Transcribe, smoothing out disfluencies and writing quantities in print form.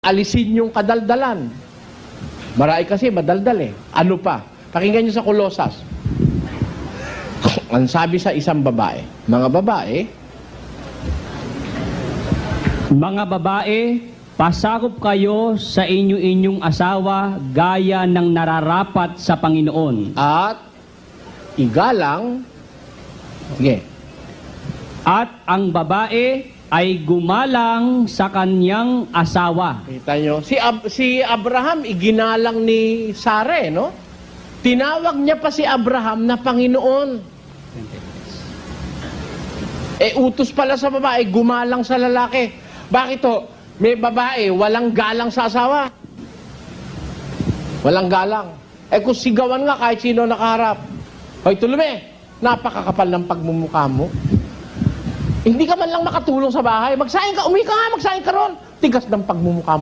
alisin yung kadaldalan. Marami kasi madaldal eh. Ano pa? Pakinggan nyo sa Kolosas. Ang sabi sa isang babae, mga babae, pasakop kayo sa inyong asawa gaya ng nararapat sa Panginoon. At igalang, sige. At ang babae ay gumalang sa kanyang asawa. Kita nyo, si Abraham iginalang ni Sara, no? Tinawag niya pa si Abraham na Panginoon. Utos pala sa babae, gumalang sa lalaki. Bakit to? May babae, walang galang sa asawa. Walang galang. Kung sigawan nga kahit sino nakaharap. Hoy, Tulume, napakakapal ng pagmumukha mo. Hindi ka man lang makatulong sa bahay. Magsaing ka, umi ka nga, magsaing ka ron. Tigas ng pagmumukha mo.